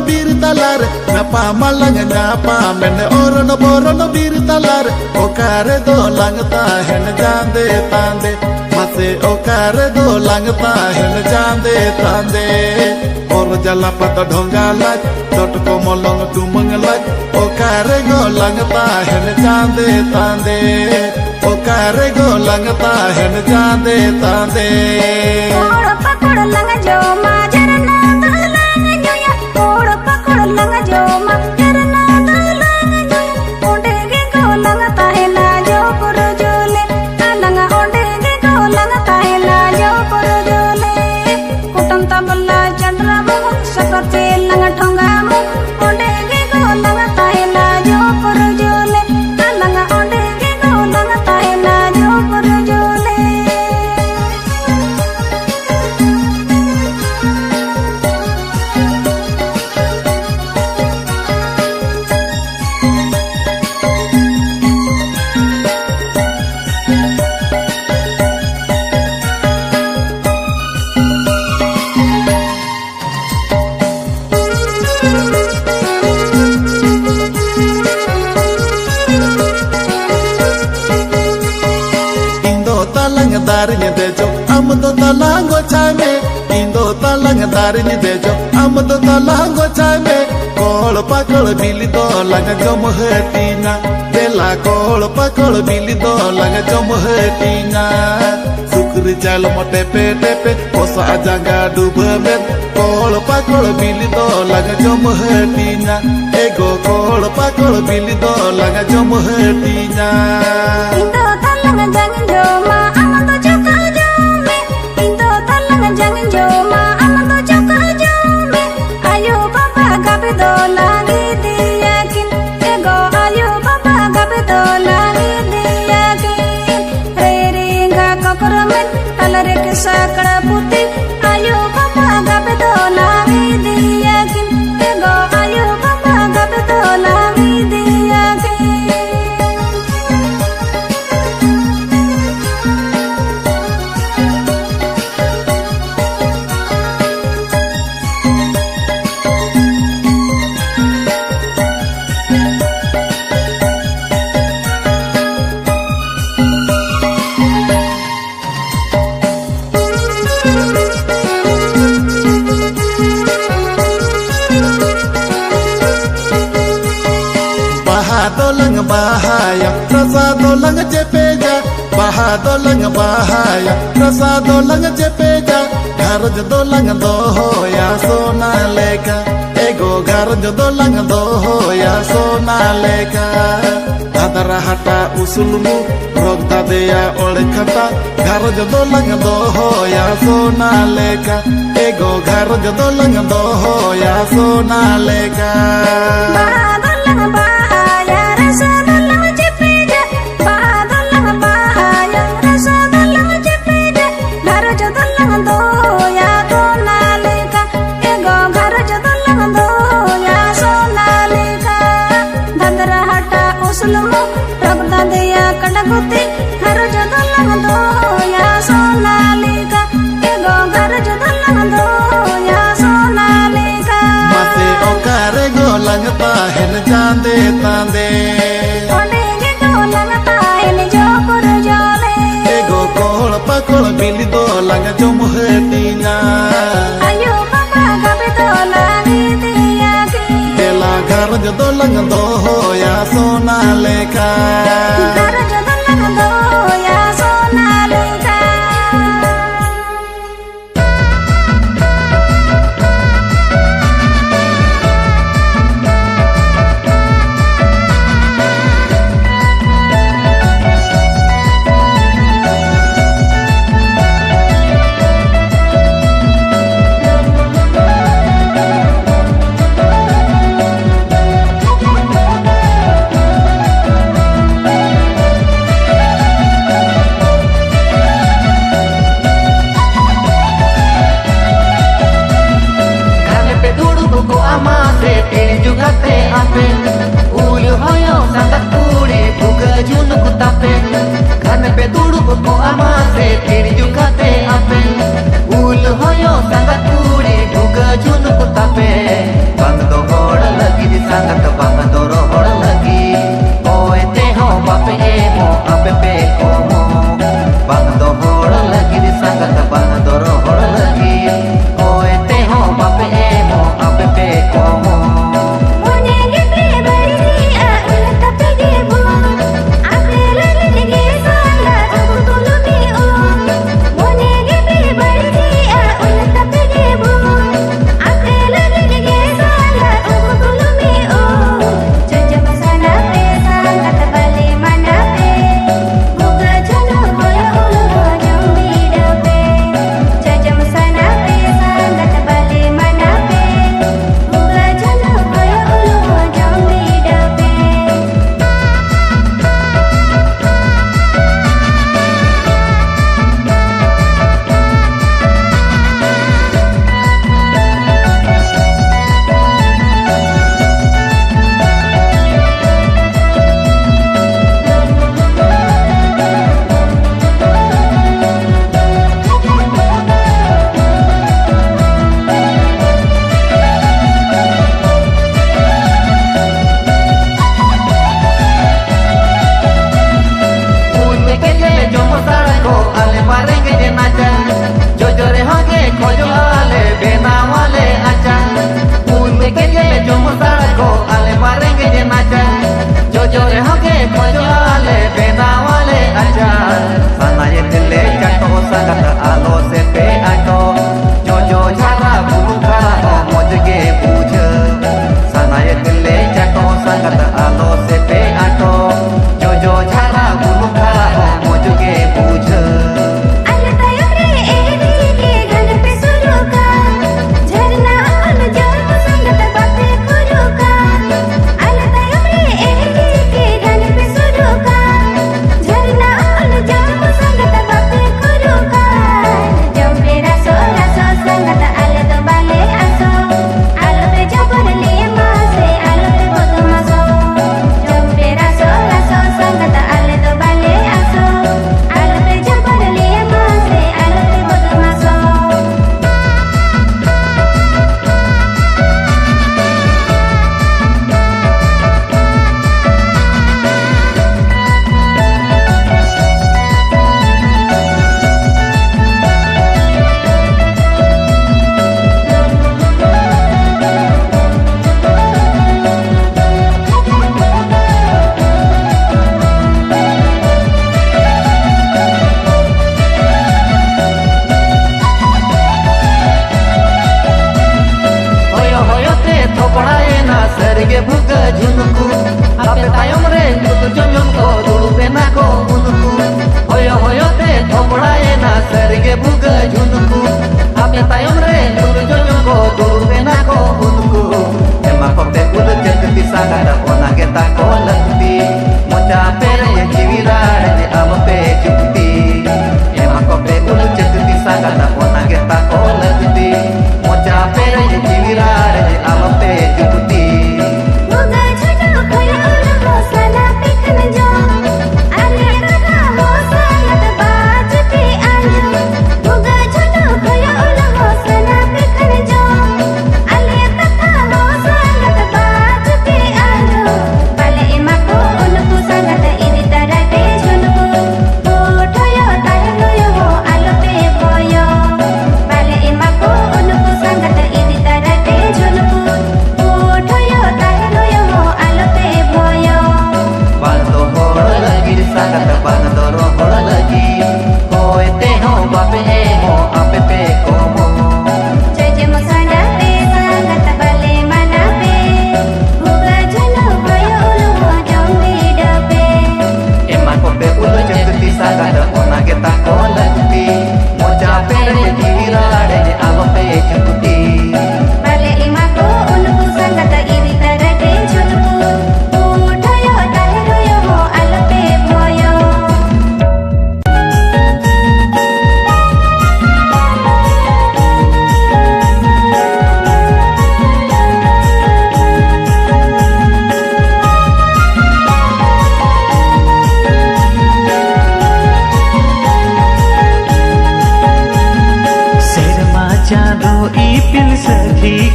bir talar napa malang napa men oron boron bir talar okare do langta hen jande tande mase okare do langta hen jande tande or jala pat dhonga laj dot ko molong tumang laj okare go langta hen jande tande okare go langta hen jande tande kod pakod lang jo ma jarna dalang nyoya kod pakod lang jo ma jarna dalang nyoya onde ge go langta hai la jo pur jole alang onde ge go langta hai la jo pur jole kutam tabla chandra bo sakate lang thonga mo onde ge go langta hai la jo pur jole alang onde ge go langta hai la jo pur jole Darinya dejo amdo talango chame indo talang darinya dejo amdo talango chame kol pakol bili do langa jom hetina bela kol pakol bili do langa jom hetina sukri jal mote pe tepe osa ajanga dubet kol pakol bili do langa jom hetina ego kol pakol bili do langa jom hetina indo talang jangan joma amdo chokal jome indo talang jangan joma amdo chokal jome ayo papa gabe do lagi diyakin ego ayo papa gabe do lagi diyakin reringa kokromen talare ke sakra putih ayo papa gabe do lagi diyakin ego ayo papa gabe do lagi diyakin bahaya rasa dolang jepeja dolang bahaya rasa dolang jepeja garaj dolang dohoya sona leka ego garaj dolang dohoya sona leka dadara hata usulmu rogda deya olkhata garaj dolang dohoya sona leka ego garaj dolang dohoya sona leka dolang bahaya rasa dolang jepeja dolang bahaya rasa dolang jepeja garaj dolang doya sona leka ego garaj dolang doya sona leka dadara hata usulmu rogda deya kadaguti garaj dolang doya sona leka ego garaj dolang doya sona leka mate okare go langta hen jande tande onde ge go langta hen jo pur jole ego kol pakol bili do langa jom hetina ayo papa gabe do lagi diyakin bela garaj do langa dohoya sona leka garaj dolang doya sona leka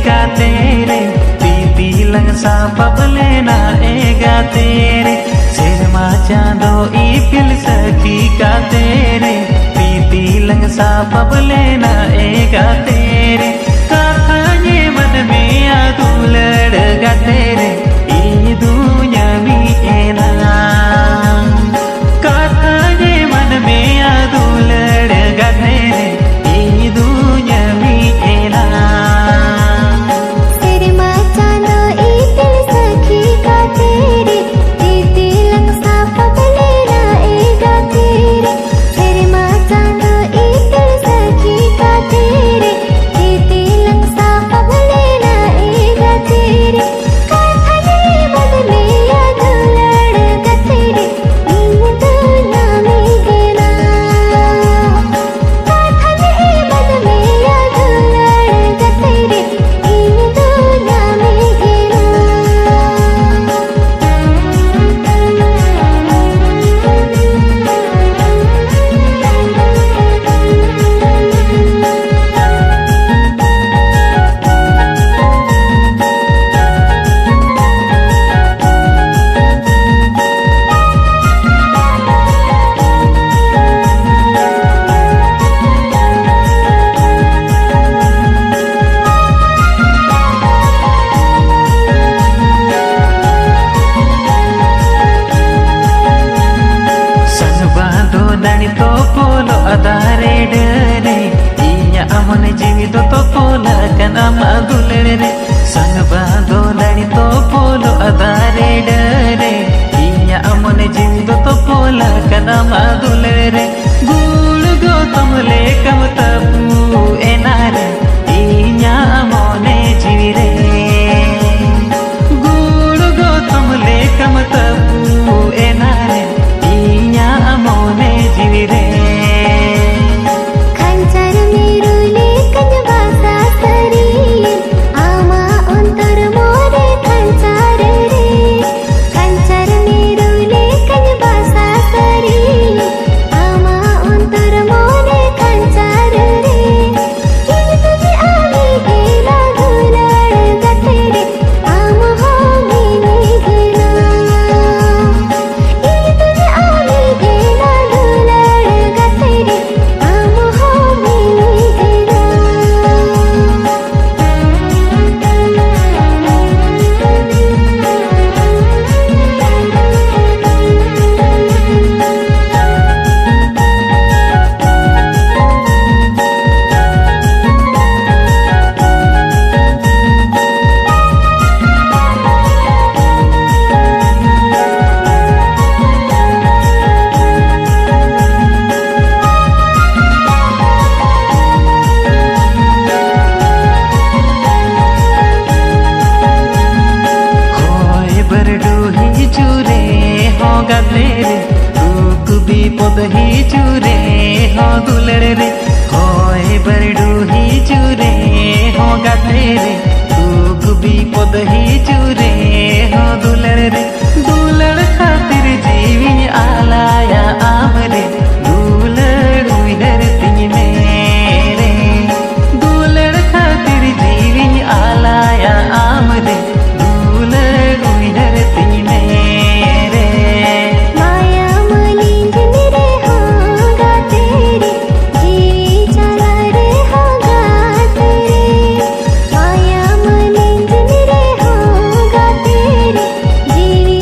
का तेरे पीती lung सा पबलेना एगा तेरे सेरमा चांदो इपिल सखी का तेरे पीती lung सा पबलेना एगा तेरे काथाने मन में आदू लड़गा तेरे ई दुनिया में एना काथाने मन में आदू लड़गा तेरे ई दुनिया में एना सेरमा चांदो इपिल सखी का तेरे पीती लंग सा पबलेना एगा तेरे सेरमा चांदो इपिल सखी का तेरे पीती लंग सा पबलेना एगा तेरे काथाने मन में आदू लड़गा तेरे इन दुनिया में गेना काथाने मन में आदू लड़गा तेरे इन दुनिया में Sangbado dani to polo adare dere inya amone jiwi to pola kan amadulere Sangbado dani to polo adare dere inya amone jiwi to pola kan amadulere gul go tamle kam tapu enare inya amone jiwi re gul go tamle kam tapu enare inya amone jiwi re खंजर मेरो लेखन भाषा सरी आमा अंतर मोरे खंजर रे खंजर मेरो लेखन भाषा सरी आमा अंतर मोरे खंजर रे इन तुझे आमी गेला गुलड़ गतेरे आमा हो मेने गेला इन तुझे आमी गेला गुलड़ गतेरे आमा हो मेने गेला hoy berdu hijure hoga tere duk bipod hijure ho dulere re hoy berdu hijure hoga tere duk bipod hijure ho dulere re dulad khatir jiwi alaya amre dulad uider tin mere dulad khatir jiwi alaya amre dulad uider tin mere माया मलिंज मेरे होगा तेरे जीवी चला रे होगा तेरे माया मलिंज मेरे होगा तेरे जीवी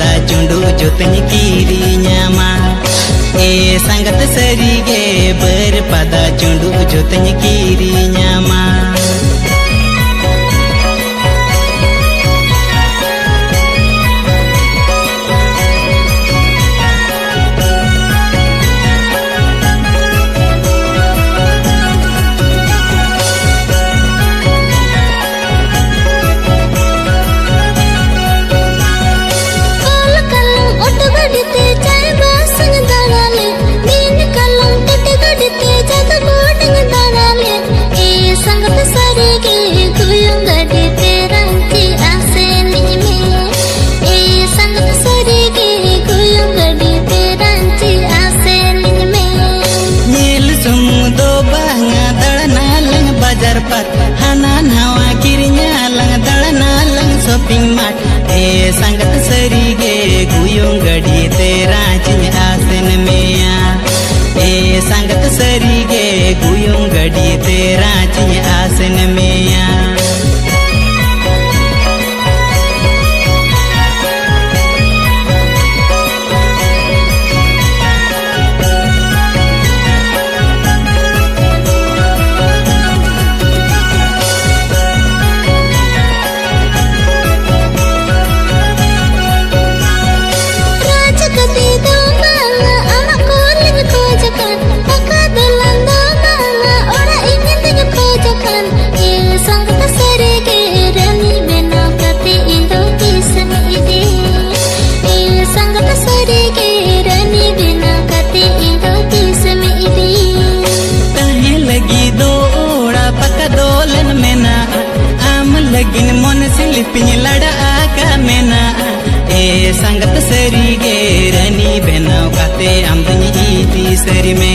pada cundu jotanya kiri nyama sangat serige berpada cundu jotanya kiri nyama Hanan hawa kirinya lang dalana lang shopping mart sangat serige guyung gadi tera cinya asen meya sangat serige guyung gadi tera cinya asen meya Lagin mon silipin lada aka mena sangat serige rani benau kate amdani iti seri me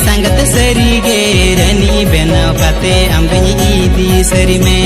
sangat serige rani benau kate amdani iti seri me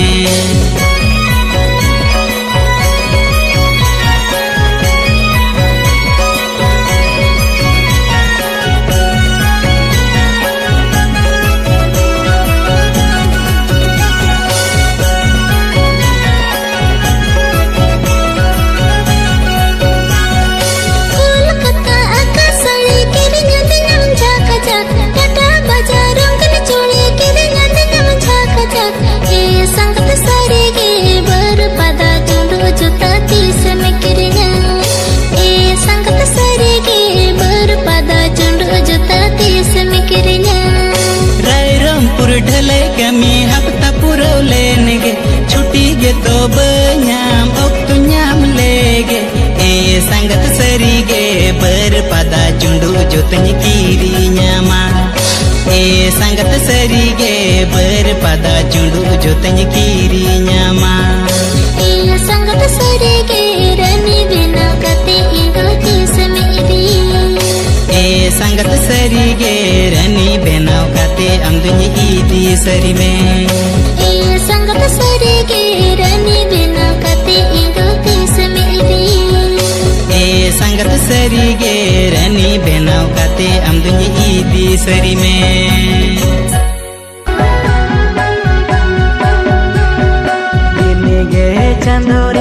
ढले कमी हफ्ता पुरौले नेगे छुट्टी गे तो बन्याम ओक्तु न्याम लेगे संगत सरीगे बर पदा चुंडू जोतनी कीरी न्यामा संगत सरीगे बर पदा चुंडू जोतनी कीरी न्यामा संगत सरीगे रनी बिना कते इंदो तीस मेरी संगत सरीगे रनी बेनाव काते अमदुनी ईदी सरी में संगत सरीगे रनी बिना कते इंदो तीस मेरी संगत सरीगे रनी बेनाव काते अमदुनी ईदी सरी में दिने गे चंदोर